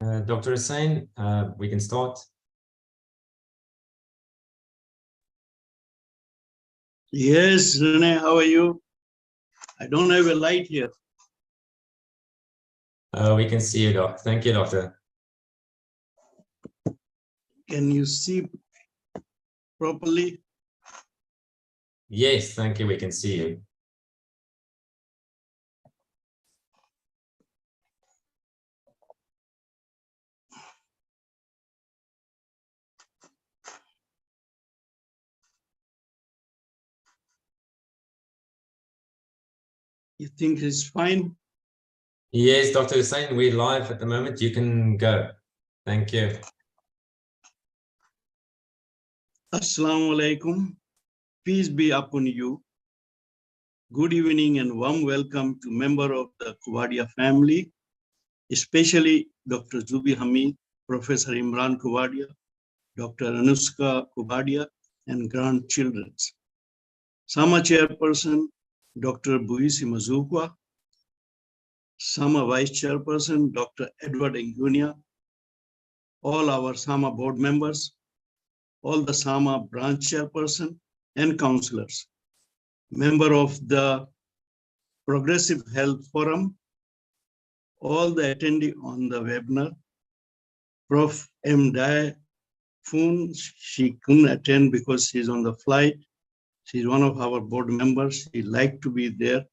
Dr. Hoosen, we can start. Yes, Rene, how are you? I don't have a light here. We can see you, Doc. Thank you, Doctor. Can you see properly? Yes, thank you. We can see you. You think it's fine? Yes, Dr. Hoosen, we're live at the moment. You can go. Thank you. Assalamu alaikum. Peace be upon you. Good evening and warm welcome to member of the Coovadia family, especially Dr. Zubi Hamid, Professor Imran Coovadia, Dr. Anushka Coovadia, and grandchildren. Sama Chairperson, Dr. Buisi Mazukwa, Sama Vice Chairperson, Dr. Edward Ngunia, all our Sama board members, all the Sama branch chairperson and councillors, member of the Progressive Health Forum, all the attendee on the webinar, Prof. M. Dai Foon, she couldn't attend because she's on the flight. She's one of our board members. She'd like to be there,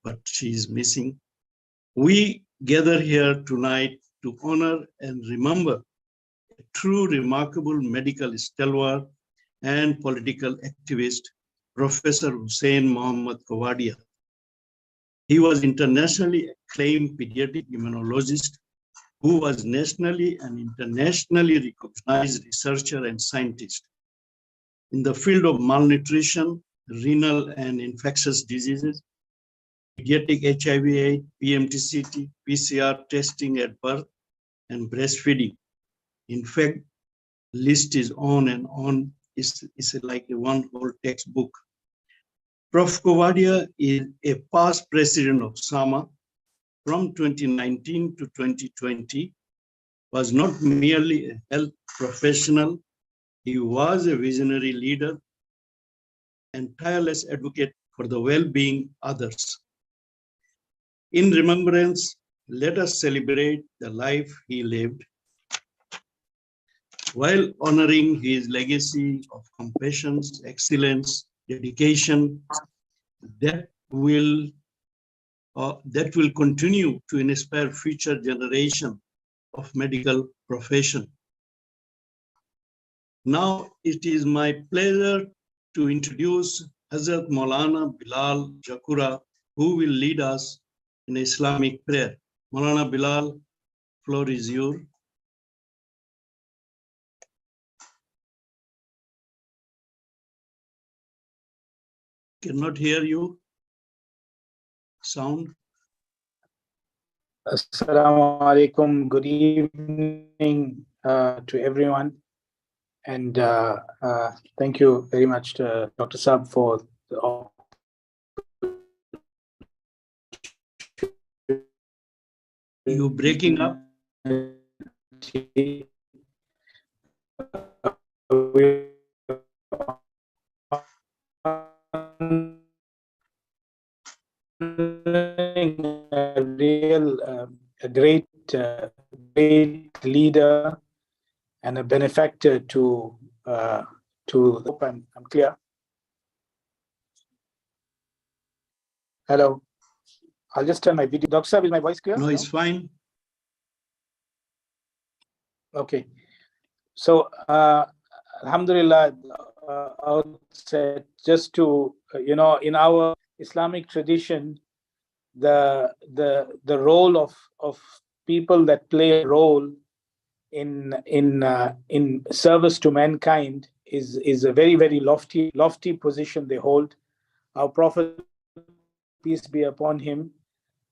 but she's missing. We gather here tonight to honor and remember a true remarkable medical stalwart and political activist, Professor Hoosen Mohammad Coovadia. He was internationally acclaimed pediatric immunologist who was nationally and internationally recognized researcher and scientist in the field of malnutrition, renal and infectious diseases, pediatric HIV/AIDS, PMTCT, PCR testing at birth, and breastfeeding. In fact, list is on and on. It's like a one whole textbook. Prof. Coovadia is a past president of SAMA from 2019 to 2020, was not merely a health professional, he was a visionary leader and tireless advocate for the well-being others. In remembrance, let us celebrate the life he lived while honoring his legacy of compassion, excellence, dedication that will continue to inspire future generation of medical profession. Now it is my pleasure to introduce Hazrat Maulana Bilal Jakura, who will lead us in Islamic prayer. Maulana Bilal, floor is yours. Cannot hear you. Sound. Assalamu alaikum. Good evening to everyone. And thank you very much to Dr. Saab for the You're breaking up. A great leader and a benefactor to hope I'm clear. Hello. I'll just turn my video. Dr. Saab, is my voice clear? No, it's fine. Okay. So, Alhamdulillah, just to, in our Islamic tradition, the role of people that play a role in service to mankind is a very, very lofty position they hold. Our Prophet, peace be upon him,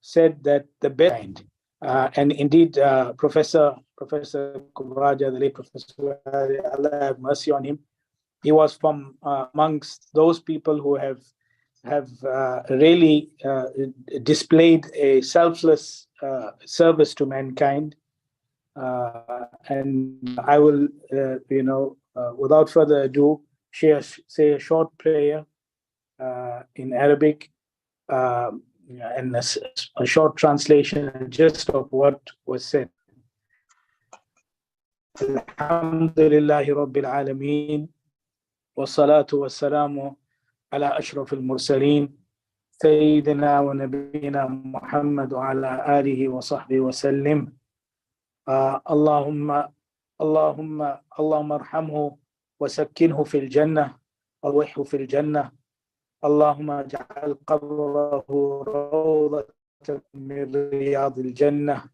said that the best and indeed Professor Coovadia, the late Professor, Allah have mercy on him, he was from amongst those people who have really displayed a selfless service to mankind. And I will, without further ado, say a short prayer in Arabic, and a short translation and gist of what was said. Alhamdulillahi Rabbil Alameen, wassalatu wassalamu ala ashraf al-mursaleen, Sayyidina wa Nabiyina Muhammad wa ala alihi wa sahbihi wa sallim. Allahumma arhamhu wa sakkinhu fil jannah, awihhu fil jannah. اللهم اجعل قبره روضة من رياض الجنة.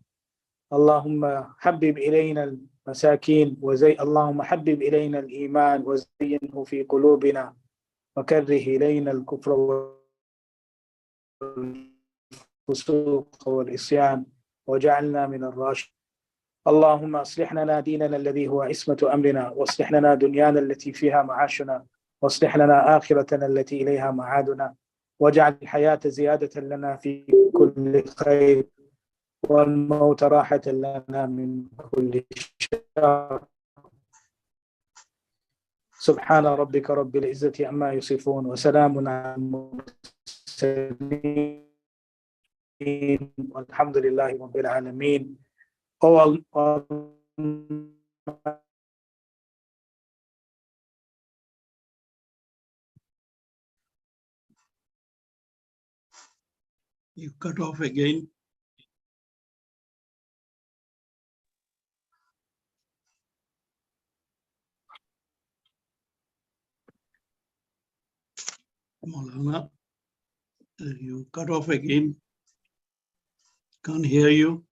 اللهم حبب إلينا المساكين اللهم حبب إلينا الإيمان وزينه في قلوبنا وكره إلينا الكفر والفسوق والعصيان وجعلنا من الراشدين. اللهم اصلح لنا ديننا الذي هو عصمة أمرنا، واصلح لنا دنيانا التي فيها معاشنا، واصلح لنا آخرتنا التي إليها معادنا، واجعل الحياة زيادة لنا في كل خير، والموت راحة لنا من كل شر. سبحان ربك رب العزة عما يصفون، وسلام على المرسلين، والحمد لله رب العالمين. You cut off again. Maulana, you cut off again. Can't hear you.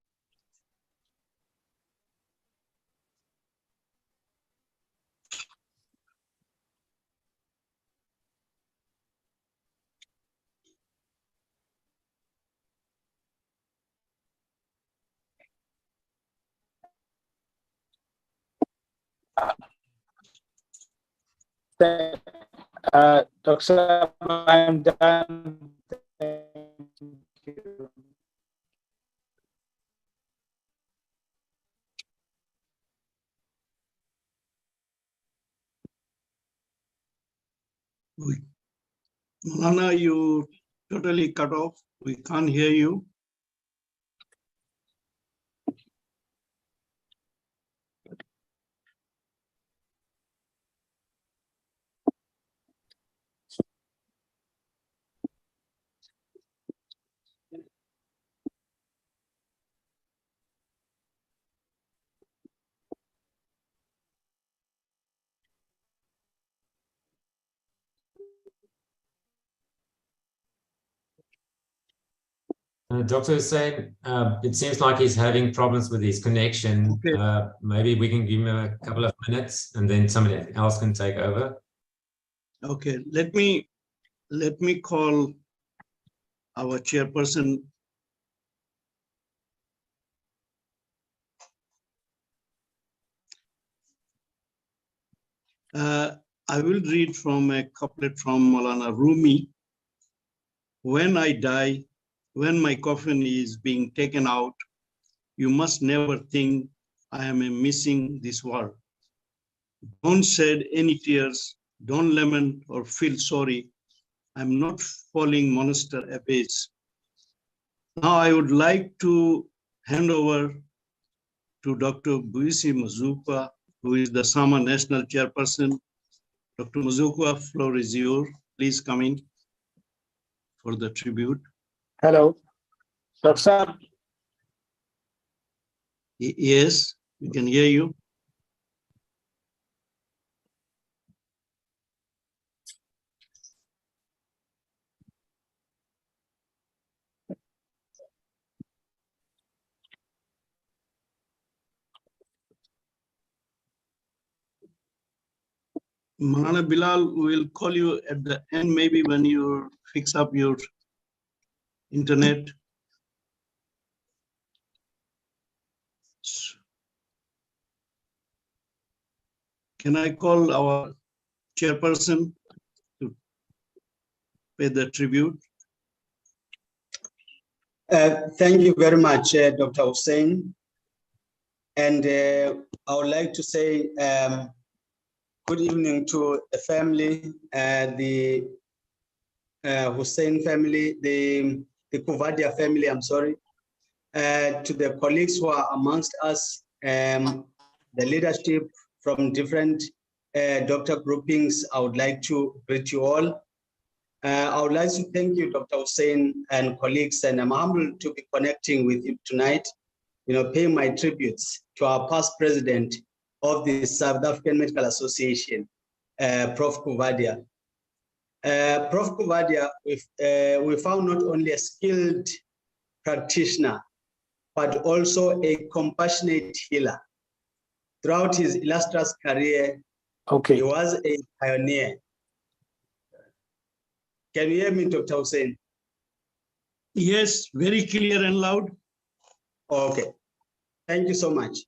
Dr. I'm done. Thank you. Maulana, you totally cut off. We can't hear you. Dr. Hoosen, it seems like he's having problems with his connection. Okay. Maybe we can give him a couple of minutes and then somebody else can take over. Okay, let me call our chairperson. I will read from a couplet from Maulana Rumi. When I die, when my coffin is being taken out, you must never think I am missing this world. Don't shed any tears, don't lament or feel sorry. I'm not falling monster abyss. Now I would like to hand over to Dr. Buisi Mazuka, who is the Sama National Chairperson. Dr. Mazuka, floor is yours. Please come in for the tribute. Hello, Dr. Yes, we can hear you. Maulana Bilal will call you at the end, maybe when you fix up your internet. Can I call our chairperson to pay the tribute? Thank you very much, Dr. Hoosen. And I would like to say good evening to the family, the Hoosen family, the Coovadia family, I'm sorry, to the colleagues who are amongst us, the leadership from different doctor groupings. I would like to greet you all. I would like to thank you, Dr. Hoosen and colleagues, and I'm humbled to be connecting with you tonight, paying my tributes to our past president of the South African Medical Association, Prof. Coovadia. Prof. Coovadia, we found not only a skilled practitioner, but also a compassionate healer. Throughout his illustrious career, he was a pioneer. Can you hear me, Dr. Hoosen? Yes, very clear and loud. Okay, thank you so much.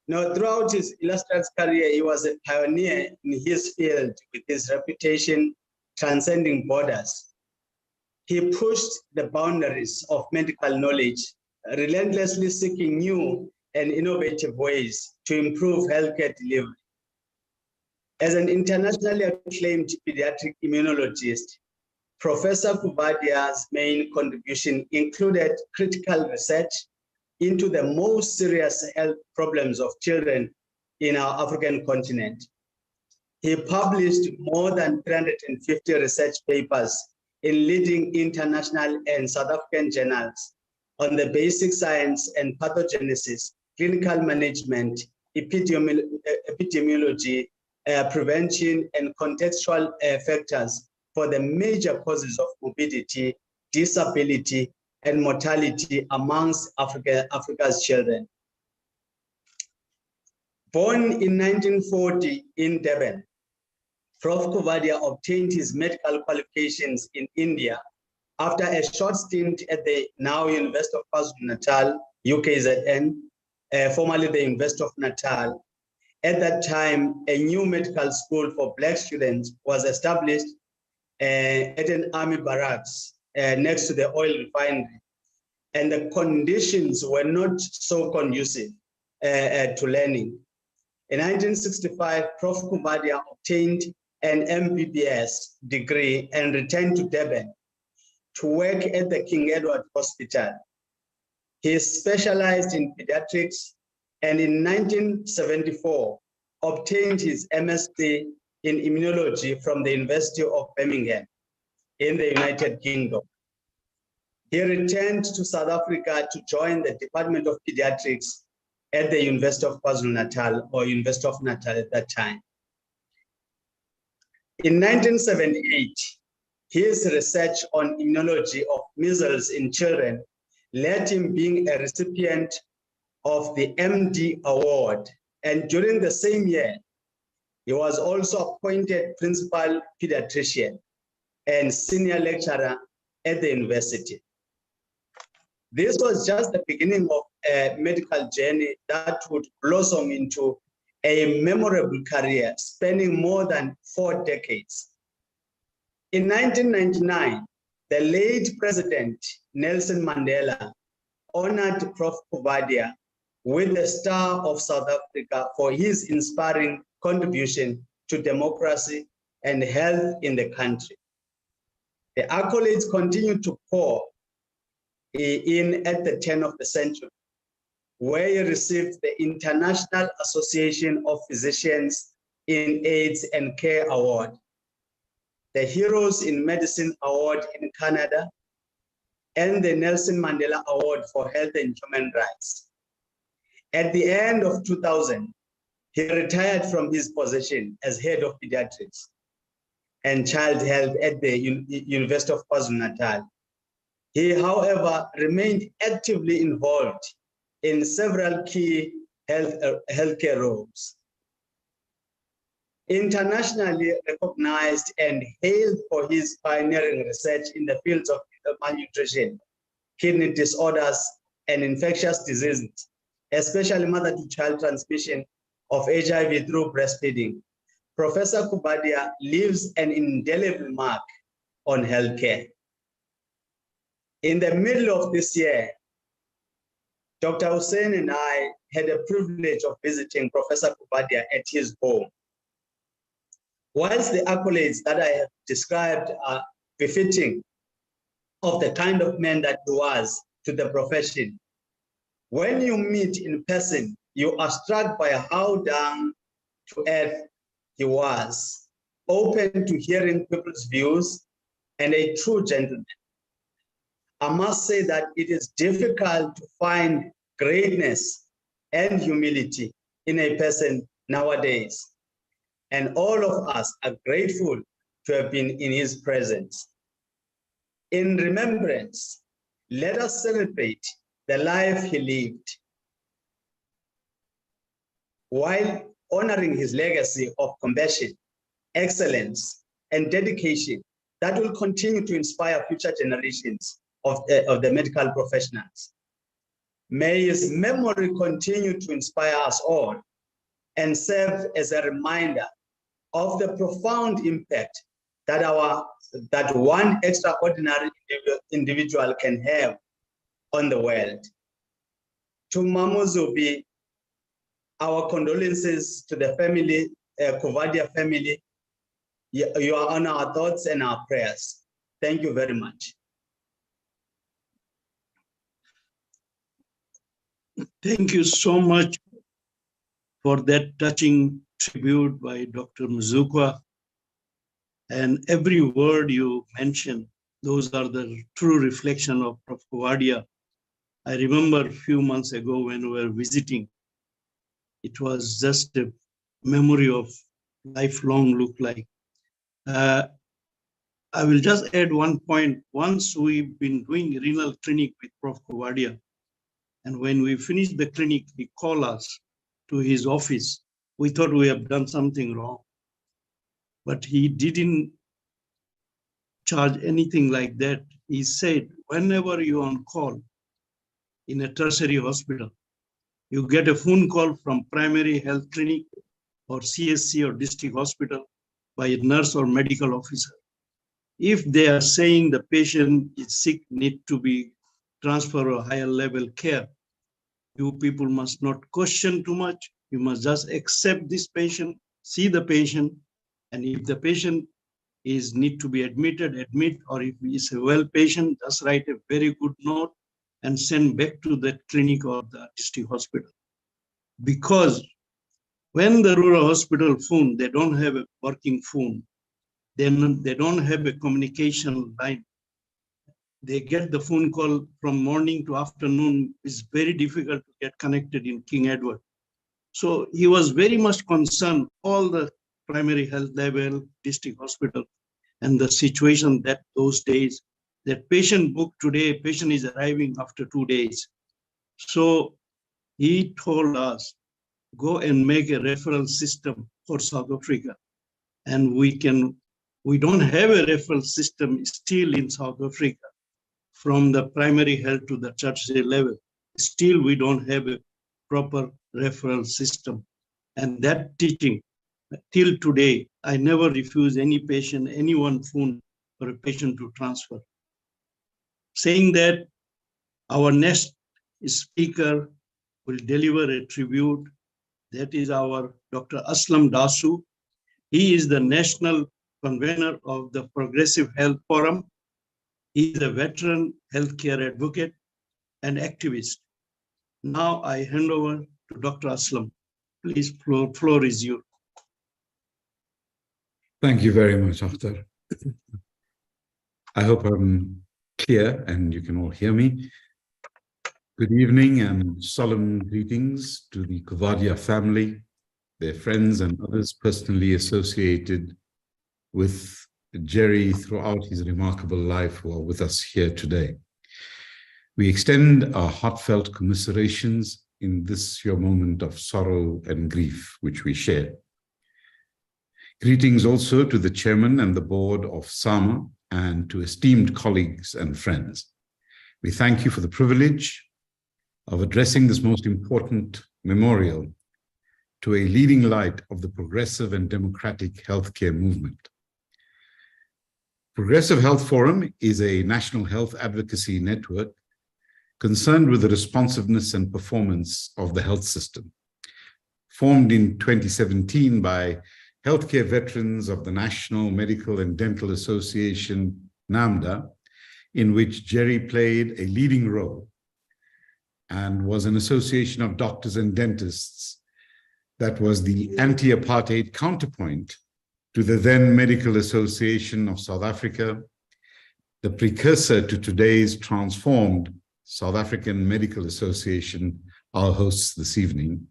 Now, throughout his illustrious career, he was a pioneer in his field with his reputation transcending borders. He pushed the boundaries of medical knowledge, relentlessly seeking new and innovative ways to improve healthcare delivery. As an internationally acclaimed pediatric immunologist, Professor Coovadia's main contribution included critical research into the most serious health problems of children in our African continent. He published more than 350 research papers in leading international and South African journals on the basic science and pathogenesis, clinical management, epidemiology, prevention, and contextual factors for the major causes of morbidity, disability, and mortality amongst Africa's children. Born in 1940 in Durban, Prof. Coovadia obtained his medical qualifications in India after a short stint at the now University of KwaZulu-Natal, UKZN, formerly the University of Natal. At that time, a new medical school for Black students was established at an army barracks next to the oil refinery, and the conditions were not so conducive to learning. In 1965, Prof. Coovadia obtained an MBBS degree and returned to Durban to work at the King Edward Hospital. He specialized in pediatrics, and in 1974, obtained his MSc in immunology from the University of Birmingham in the United Kingdom. He returned to South Africa to join the Department of Pediatrics at the University of KwaZulu-Natal, or University of Natal at that time. In 1978, his research on immunology of measles in children led him being a recipient of the MD Award. And during the same year, he was also appointed principal pediatrician and senior lecturer at the university. This was just the beginning of a medical journey that would blossom into a memorable career spanning more than 4 decades. In 1999, the late President Nelson Mandela honored Prof. Coovadia with the Star of South Africa for his inspiring contribution to democracy and health in the country. The accolades continue to pour in at the turn of the century, where he received the International Association of Physicians in AIDS and Care Award, the Heroes in Medicine Award in Canada, and the Nelson Mandela Award for Health and Human Rights. At the end of 2000, he retired from his position as head of pediatrics and child health at the University of KwaZulu-Natal. He, however, remained actively involved in several key healthcare roles. Internationally recognized and hailed for his pioneering research in the fields of malnutrition, kidney disorders, and infectious diseases, especially mother-to-child transmission of HIV through breastfeeding, Professor Coovadia leaves an indelible mark on healthcare. In the middle of this year, Dr. Hoosen and I had a privilege of visiting Professor Coovadia at his home. Whilst the accolades that I have described are befitting of the kind of man that he was to the profession, when you meet in person, you are struck by how down to earth he was, open to hearing people's views, and a true gentleman. I must say that it is difficult to find greatness and humility in a person nowadays. And all of us are grateful to have been in his presence. In remembrance, let us celebrate the life he lived while honoring his legacy of compassion, excellence, and dedication that will continue to inspire future generations of the medical professionals. May his memory continue to inspire us all and serve as a reminder of the profound impact that one extraordinary individual can have on the world. To Mamuzubi, our condolences to the family, Coovadia family. You are on our thoughts and our prayers. Thank you very much. Thank you so much for that touching tribute by Dr. Muzukwa. And every word you mentioned, those are the true reflection of Prof. Coovadia. I remember a few months ago when we were visiting, it was just a memory of lifelong look like. I will just add one point. Once we've been doing renal clinic with Prof. Coovadia, and when we finished the clinic, he called us to his office. We thought we have done something wrong, but he didn't charge anything like that. He said, whenever you're on call in a tertiary hospital, you get a phone call from primary health clinic or CSC or district hospital by a nurse or medical officer. If they are saying the patient is sick, need to be transferred to higher level care, you people must not question too much. You must just accept this patient, see the patient, and if the patient need to be admitted, admit, or if it's a well patient, just write a very good note and send back to that clinic or the district hospital. Because when the rural hospital phone, they don't have a working phone, then they don't have a communication line. They get the phone call from morning to afternoon. It's very difficult to get connected in King Edward. So he was very much concerned, all the primary health level, district hospital, and the situation that those days, that patient booked today, patient is arriving after 2 days. So he told us, go and make a referral system for South Africa. And we don't have a referral system still in South Africa from the primary health to the tertiary level. Still, we don't have a proper referral system. And that teaching, till today, I never refuse any patient, anyone phone for a patient to transfer. Saying that, our next speaker will deliver a tribute. That is our Dr. Aslam Dasu. He is the national convener of the Progressive Health Forum. He is a veteran healthcare advocate and activist. Now I hand over to Dr. Aslam. Please, floor is yours. Thank you very much, Akhtar. I hope I'm clear and you can all hear me. Good evening and solemn greetings to the Coovadia family, their friends and others personally associated with Jerry throughout his remarkable life who are with us here today. We extend our heartfelt commiserations in this your moment of sorrow and grief, which we share. Greetings also to the chairman and the board of SAMA and to esteemed colleagues and friends. We thank you for the privilege of addressing this most important memorial to a leading light of the progressive and democratic healthcare movement. Progressive Health Forum is a national health advocacy network concerned with the responsiveness and performance of the health system. Formed in 2017 by healthcare veterans of the National Medical and Dental Association, NAMDA, in which Jerry played a leading role, and was an association of doctors and dentists that was the anti-apartheid counterpoint to the then Medical Association of South Africa, the precursor to today's transformed South African Medical Association, our hosts this evening.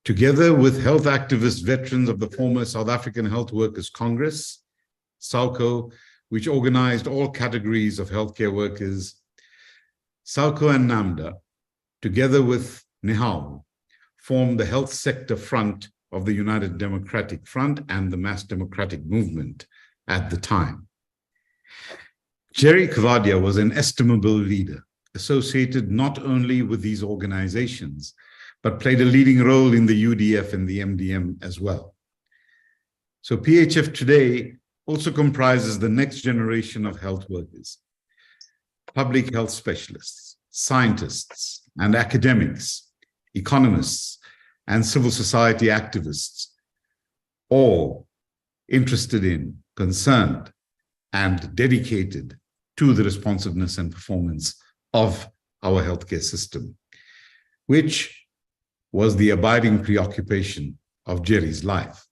Together with health activist veterans of the former South African Health Workers Congress, SAWCO, which organized all categories of healthcare workers, SAWCO and NAMDA, together with NEHAW, formed the health sector front of the United Democratic Front and the Mass Democratic Movement at the time. Jerry Coovadia was an estimable leader, associated not only with these organizations, but played a leading role in the UDF and the MDM as well. So PHF today also comprises the next generation of health workers, public health specialists, scientists, and academics, economists, and civil society activists, all interested in, concerned, and dedicated to the responsiveness and performance of our healthcare system, which was the abiding preoccupation of Jerry's life.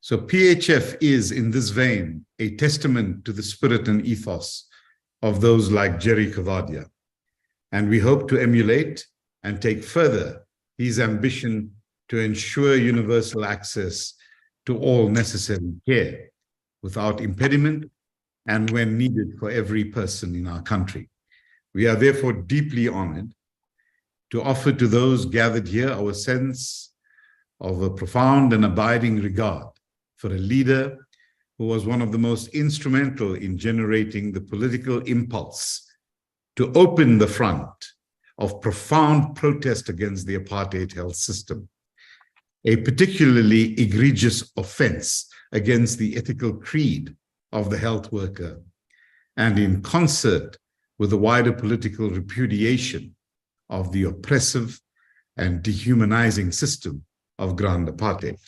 So PHF is, in this vein, a testament to the spirit and ethos of those like Jerry Coovadia, and we hope to emulate and take further his ambition to ensure universal access to all necessary care without impediment and when needed for every person in our country. We are therefore deeply honored to offer to those gathered here our sense of a profound and abiding regard for a leader who was one of the most instrumental in generating the political impulse to open the front of profound protest against the apartheid health system, a particularly egregious offense against the ethical creed of the health worker, and in concert with the wider political repudiation of the oppressive and dehumanizing system of grand apartheid.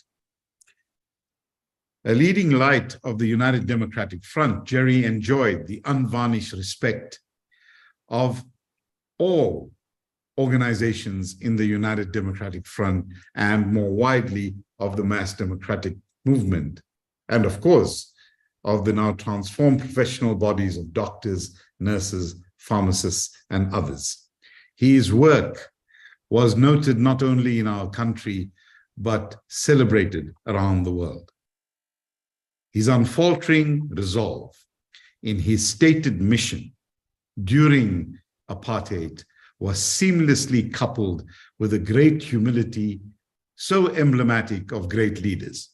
A leading light of the United Democratic Front, Jerry enjoyed the unvarnished respect of all organizations in the United Democratic Front and more widely of the Mass Democratic Movement, and of course, of the now transformed professional bodies of doctors, nurses, pharmacists, and others. His work was noted not only in our country, but celebrated around the world. His unfaltering resolve in his stated mission during apartheid was seamlessly coupled with a great humility so emblematic of great leaders,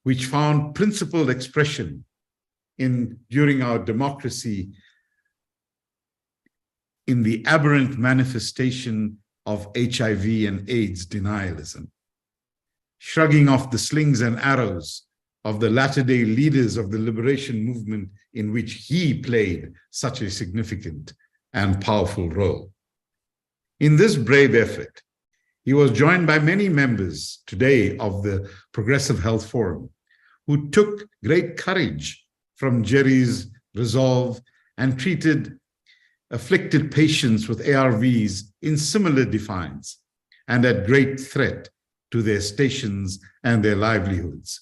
which found principled expression during our democracy in the aberrant manifestation of HIV and AIDS denialism, shrugging off the slings and arrows of the latter-day leaders of the liberation movement in which he played such a significant and powerful role. In this brave effort, he was joined by many members today of the Progressive Health Forum, who took great courage from Jerry's resolve and treated afflicted patients with ARVs in similar defiance and at great threat to their stations and their livelihoods.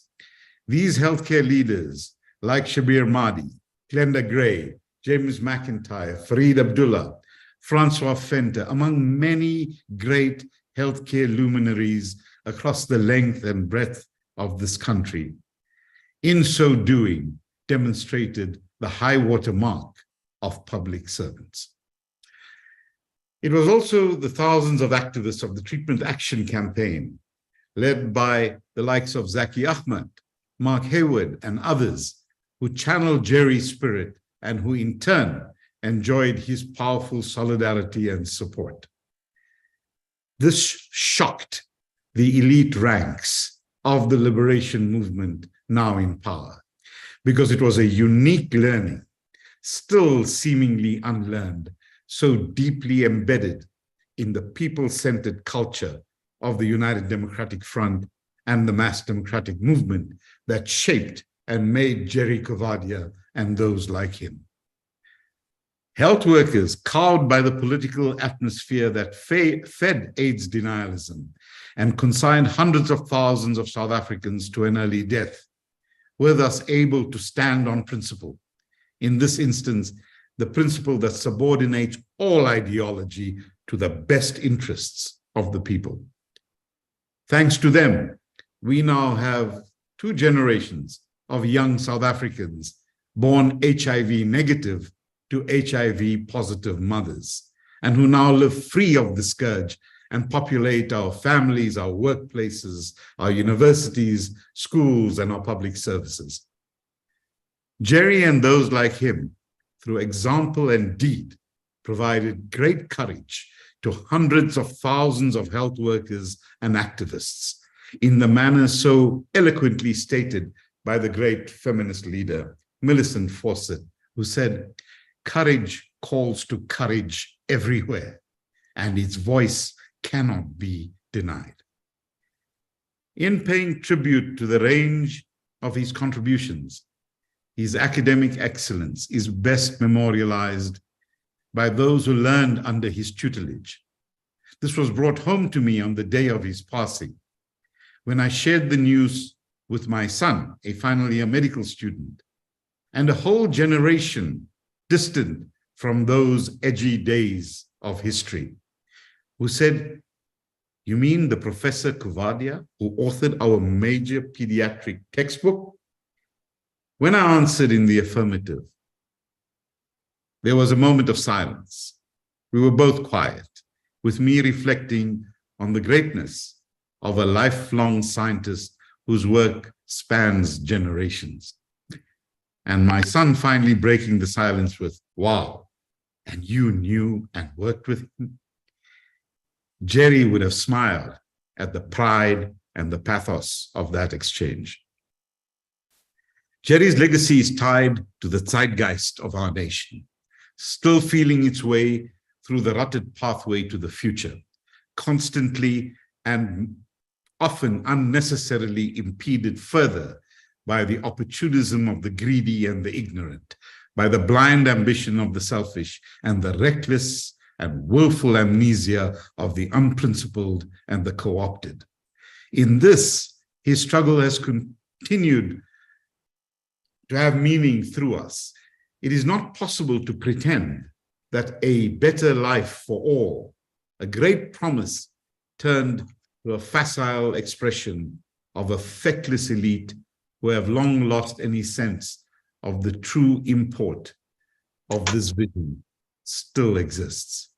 These healthcare leaders, like Shabir Mahdi, Glenda Gray, James McIntyre, Fareed Abdullah, Francois Fenter, among many great healthcare luminaries across the length and breadth of this country, in so doing, demonstrated the high water mark of public servants. It was also the thousands of activists of the Treatment Action Campaign, led by the likes of Zaki Ahmed, Mark Hayward, and others, who channeled Jerry's spirit and who in turn enjoyed his powerful solidarity and support. This shocked the elite ranks of the liberation movement now in power, because it was a unique learning still seemingly unlearned, so deeply embedded in the people-centered culture of the United Democratic Front and the mass democratic movement that shaped and made Jerry Coovadia and those like him. Health workers, cowed by the political atmosphere that fed AIDS denialism and consigned hundreds of thousands of South Africans to an early death, were thus able to stand on principle. In this instance, the principle that subordinates all ideology to the best interests of the people. Thanks to them, we now have 2 generations of young South Africans born HIV negative to HIV positive mothers, and who now live free of the scourge and populate our families, our workplaces, our universities, schools, and our public services. Jerry and those like him, through example and deed, provided great courage to hundreds of thousands of health workers and activists in the manner so eloquently stated by the great feminist leader, Millicent Fawcett, who said, "Courage calls to courage everywhere, and its voice cannot be denied." In paying tribute to the range of his contributions, his academic excellence is best memorialized by those who learned under his tutelage. This was brought home to me on the day of his passing, when I shared the news with my son, a final year medical student, and a whole generation distant from those edgy days of history, who said, "You mean the Professor Coovadia who authored our major pediatric textbook?" When I answered in the affirmative, there was a moment of silence. We were both quiet, with me reflecting on the greatness of a lifelong scientist whose work spans generations. And my son finally breaking the silence with, "Wow, and you knew and worked with him?" Jerry would have smiled at the pride and the pathos of that exchange. Jerry's legacy is tied to the zeitgeist of our nation, still feeling its way through the rutted pathway to the future, constantly and often unnecessarily impeded further by the opportunism of the greedy and the ignorant, by the blind ambition of the selfish, and the reckless and willful amnesia of the unprincipled and the co-opted. In this, his struggle has continued to have meaning through us. It is not possible to pretend that a better life for all, a great promise, turned to a facile expression of a feckless elite who have long lost any sense of the true import of this vision, still exists.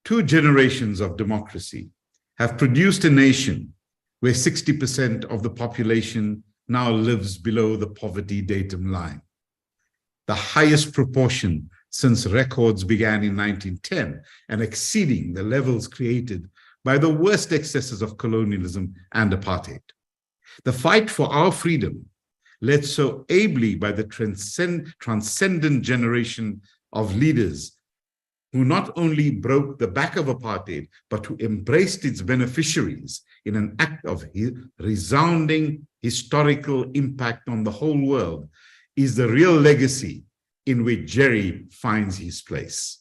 2 generations of democracy have produced a nation where 60% of the population now lives below the poverty datum line, the highest proportion since records began in 1910, and exceeding the levels created by the worst excesses of colonialism and apartheid. The fight for our freedom, led so ably by the transcendent generation of leaders who not only broke the back of apartheid, but who embraced its beneficiaries in an act of resounding historical impact on the whole world, is the real legacy in which Jerry finds his place.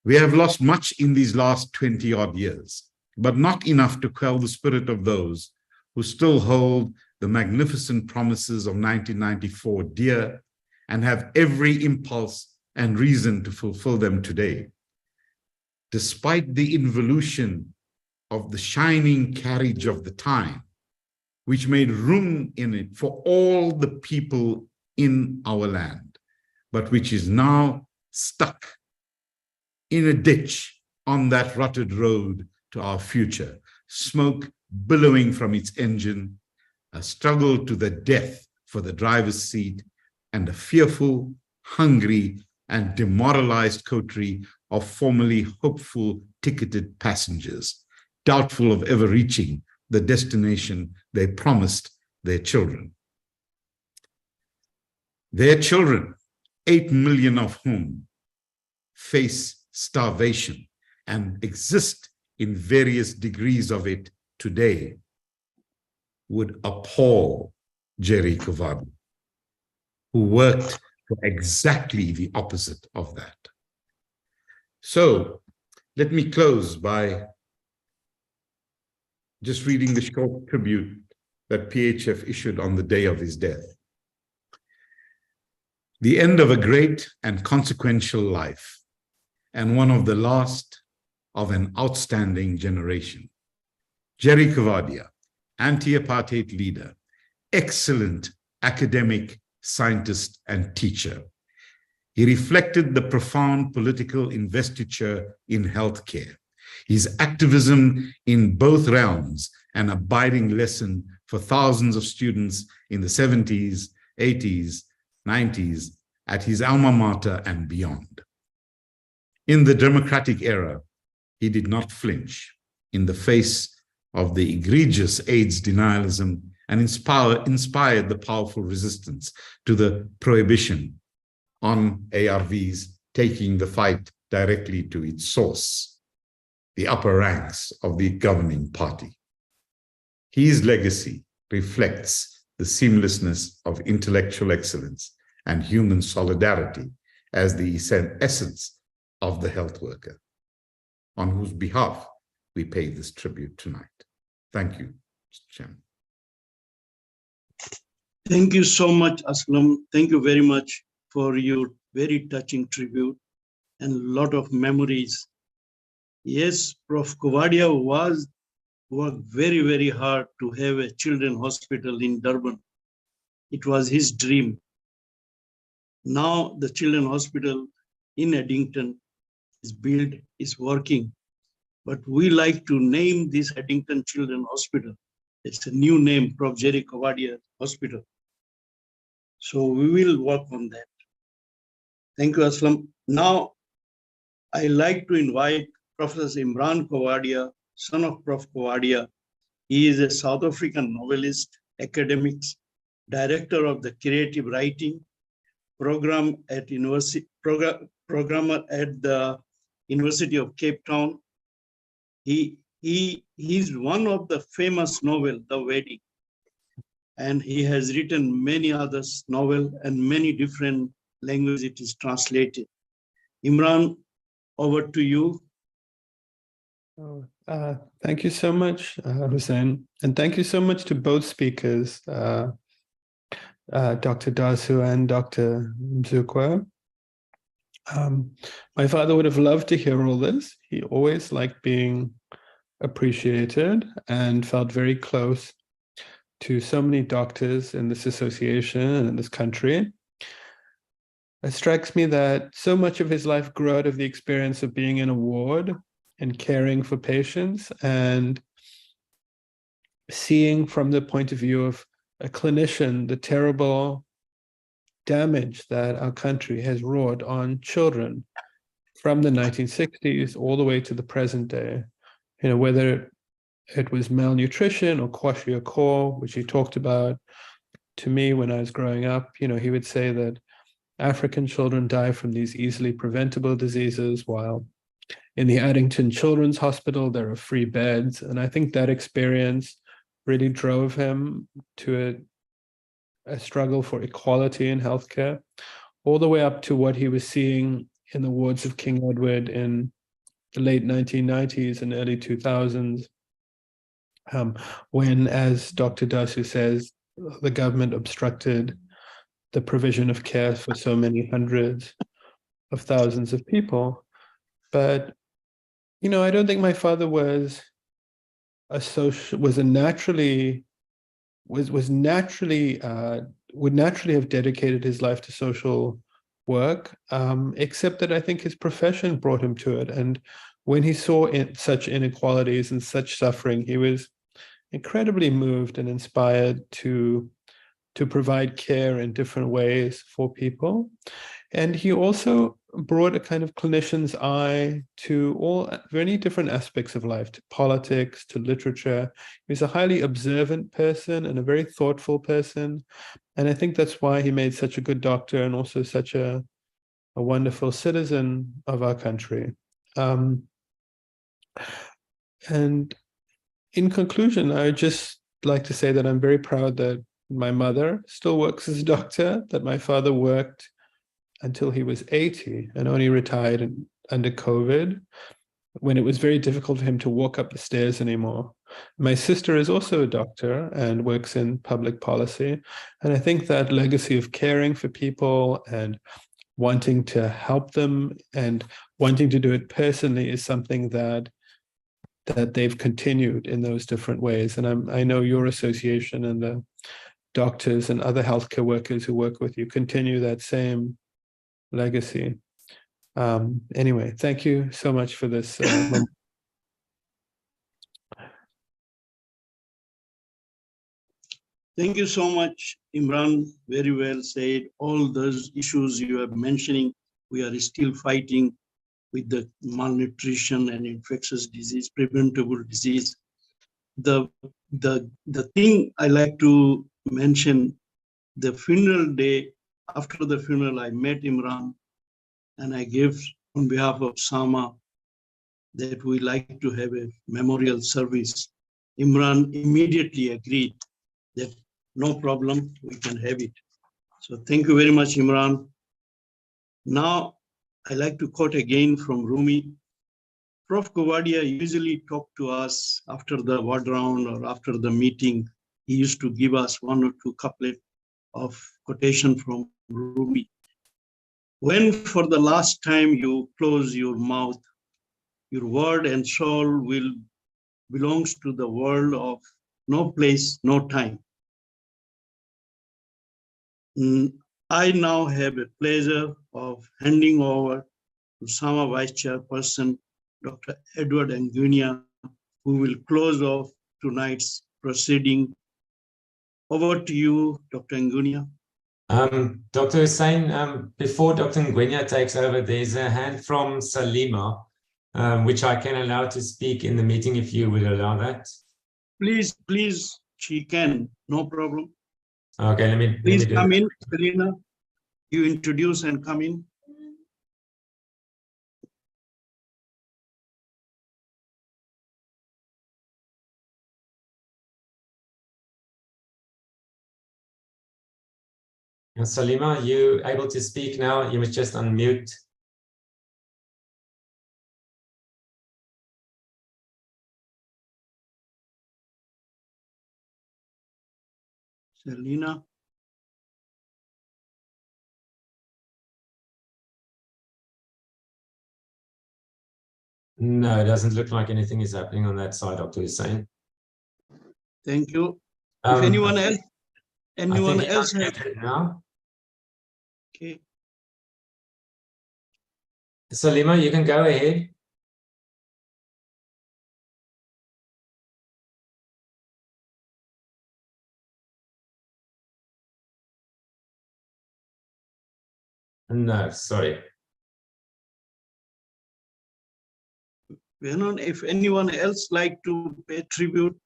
We have lost much in these last 20-odd years, but not enough to quell the spirit of those who still hold the magnificent promises of 1994 dear and have every impulse and reason to fulfill them today. Despite the involution of the shining carriage of the time, which made room in it for all the people in our land, but which is now stuck in a ditch on that rutted road to our future, smoke billowing from its engine, a struggle to the death for the driver's seat, and a fearful, hungry, and demoralized coterie of formerly hopeful ticketed passengers, doubtful of ever reaching the destination they promised their children. Their children, 8 million of whom face starvation and exist in various degrees of it today, would appall Jerry Coovadia, who worked for exactly the opposite of that. So let me close by just reading the short tribute that PHF issued on the day of his death. The end of a great and consequential life, and one of the last of an outstanding generation. Jerry Coovadia, anti-apartheid leader, excellent academic, scientist, and teacher. He reflected the profound political investiture in healthcare. His activism in both realms, an abiding lesson for thousands of students in the 70s, 80s, 90s, at his alma mater and beyond. In the democratic era, he did not flinch in the face of the egregious AIDS denialism and inspired the powerful resistance to the prohibition on ARVs, taking the fight directly to its source, the upper ranks of the governing party. His legacy reflects the seamlessness of intellectual excellence and human solidarity as the essence of the health worker, on whose behalf we pay this tribute tonight. Thank you, Mr. Chairman. Thank you so much, Aslam. Thank you very much for your very touching tribute and a lot of memories. Yes, Prof. Coovadia worked very, very hard to have a children's hospital in Durban. It was his dream. Now the children's hospital in Addington is built, is working. But we like to name this Addington Children's Hospital. It's a new name, Prof. Jerry Coovadia Hospital. So we will work on that. Thank you, Aslam. Now, I like to invite Professor Imran Coovadia, son of Prof. Coovadia. He is a South African novelist, academics, director of the creative writing program at programmer at the University of Cape Town. He's one of the famous novel, The Wedding, and he has written many other novels and many different languages it is translated. Imran, over to you. Thank you so much, Hoosen, and thank you so much to both speakers, Dr. Dasu and Dr. Mzukwa. My father would have loved to hear all this. He always liked being appreciated and felt very close to so many doctors in this association and in this country. It strikes me that so much of his life grew out of the experience of being in a ward and caring for patients and seeing from the point of view of a clinician the terrible damage that our country has wrought on children from the 1960s all the way to the present day. You know, whether it was malnutrition or kwashiorkor, which he talked about to me when I was growing up. You know, he would say that African children die from these easily preventable diseases, while in the Addington Children's Hospital, there are free beds. And I think that experience really drove him to a struggle for equality in healthcare, all the way up to what he was seeing in the wards of King Edward in the late 1990s and early 2000s, when, as Dr. Dasu says, the government obstructed the provision of care for so many hundreds of thousands of people. But, you know, I don't think my father was would naturally have dedicated his life to social work, except that I think his profession brought him to it. And when he saw such inequalities and such suffering, he was incredibly moved and inspired to to provide care in different ways for people. And he also brought a kind of clinician's eye to all very different aspects of life, to politics, to literature. He's a highly observant person and a very thoughtful person. And I think that's why he made such a good doctor and also such a wonderful citizen of our country. And in conclusion, I would just like to say that I'm very proud that my mother still works as a doctor, that my father worked until he was 80 and only retired under COVID, when it was very difficult for him to walk up the stairs anymore. My sister is also a doctor and works in public policy. And I think that legacy of caring for people and wanting to help them and wanting to do it personally is something that they've continued in those different ways. And I know your association and the doctors and other healthcare workers who work with you continue that same legacy. Anyway, thank you so much for this. Thank you so much, Imran. Very well said. All those issues you are mentioning, we are still fighting with the malnutrition and infectious disease, preventable disease. The thing I like to mention, the funeral day, after the funeral, I met Imran and I gave on behalf of Sama that we like to have a memorial service. Imran immediately agreed that no problem, we can have it. So thank you very much, Imran. Now, I like to quote again from Rumi. Prof. Coovadia usually talked to us after the word round or after the meeting. He used to give us one or two couplets of quotation from Rumi. When for the last time you close your mouth, your word and soul will belongs to the world of no place, no time. I now have a pleasure of handing over to Sama Vice Chairperson, Dr. Edward Ngunia, who will close off tonight's proceeding. Over to you, Dr. Ngunia. Dr. Hoosen, before Dr. Nguenia takes over, there's a hand from Salima, which I can allow to speak in the meeting if you will allow that. Please, she can, no problem. Okay, let me Please do come that. in, Selena. You introduce and come in. Salima, you able to speak now? You must just unmute. Selena. No, it doesn't look like anything is happening on that side, Dr. Hoosen. Thank you. If anyone else I think has now. Okay. Salima, you can go ahead. No, sorry. If anyone else like to pay tribute,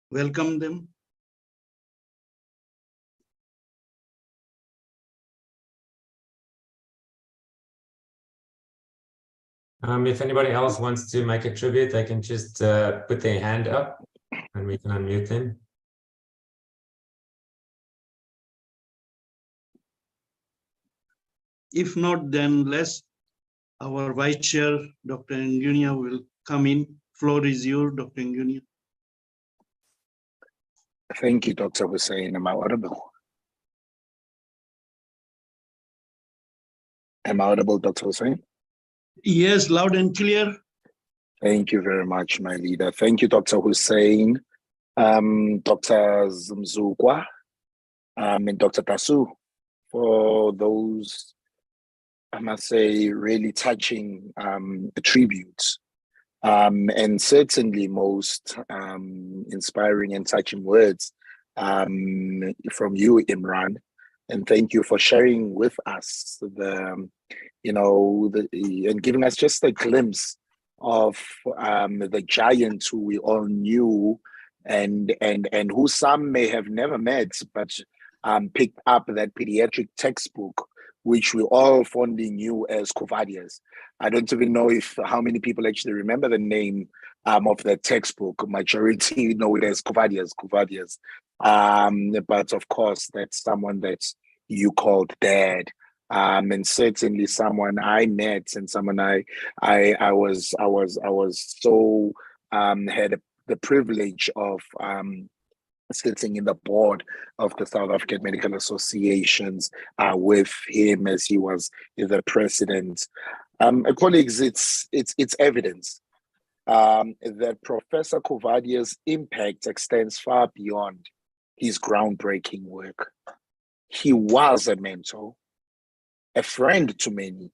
welcome them. If anybody else wants to make a tribute, they can just put their hand up and we can unmute them. If not, then our Vice Chair, Dr. Ngunia, will come in. Floor is yours, Dr. Ngunia. Thank you, Dr. Hoosen. Am I audible? Am I audible, Dr. Hoosen? Yes, loud and clear. Thank you very much, my leader. Thank you, Dr. Hoosen, Dr. Zumzukwa, and Dr. Tasu for those, I must say, really touching tributes. And certainly most inspiring and touching words from you, Imran, and thank you for sharing with us and giving us just a glimpse of the giant who we all knew and who some may have never met, but picked up that pediatric textbook, which we all fondly knew as Coovadia's. I don't even know how many people actually remember the name of the textbook. Majority know it as Coovadia's. But of course, that's someone that you called dad. And certainly someone I met and someone I was so had the privilege of sitting in the board of the South African Medical Associations with him as he was the president. Colleagues, it's evidence that Professor Coovadia's impact extends far beyond his groundbreaking work. He was a mentor, a friend to many,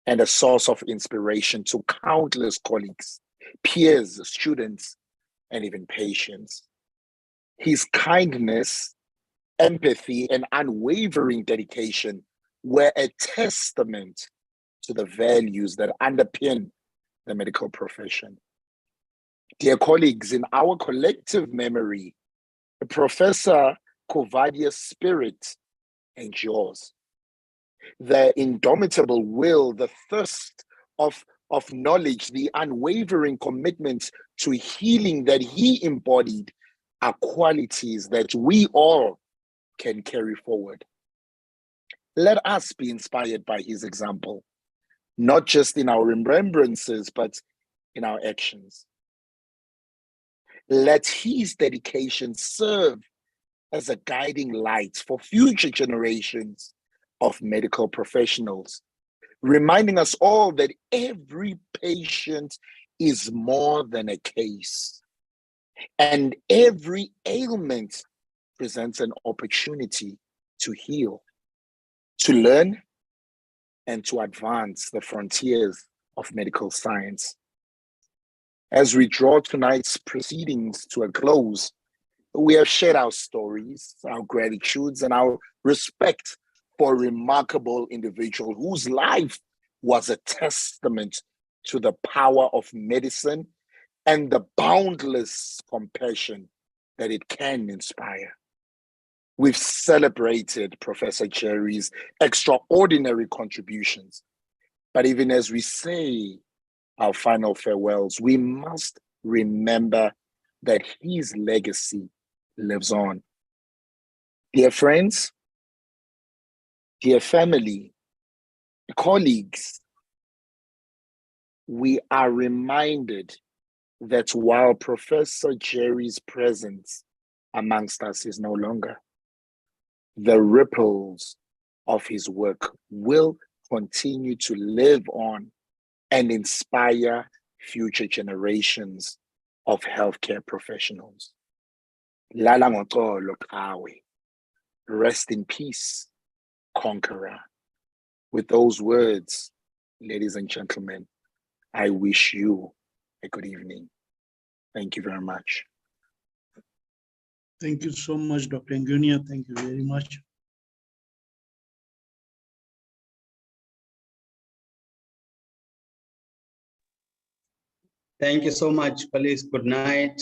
and a source of inspiration to countless colleagues, peers, students, and even patients. His kindness, empathy, and unwavering dedication were a testament to the values that underpin the medical profession. Dear colleagues, in our collective memory, Professor Coovadia's spirit endures. The indomitable will, the thirst of knowledge, the unwavering commitment to healing that he embodied are qualities that we all can carry forward. Let us be inspired by his example, not just in our remembrances, but in our actions. Let his dedication serve as a guiding light for future generations of medical professionals, reminding us all that every patient is more than a case, and every ailment presents an opportunity to heal, to learn, and to advance the frontiers of medical science. As we draw tonight's proceedings to a close, we have shared our stories, our gratitudes, and our respect for a remarkable individual whose life was a testament to the power of medicine and the boundless compassion that it can inspire. We've celebrated Professor Jerry's extraordinary contributions, but even as we say our final farewells, we must remember that his legacy lives on. Dear friends, dear family, colleagues, we are reminded that while Professor Jerry's presence amongst us is no longer, the ripples of his work will continue to live on and inspire future generations of healthcare professionals. Lala ngotolo kawe. Rest in peace, conqueror. With those words, ladies and gentlemen, I wish you a good evening. Thank you very much. Thank you so much, Dr. Nguenia. Thank you very much. Thank you so much, colleagues. Good night.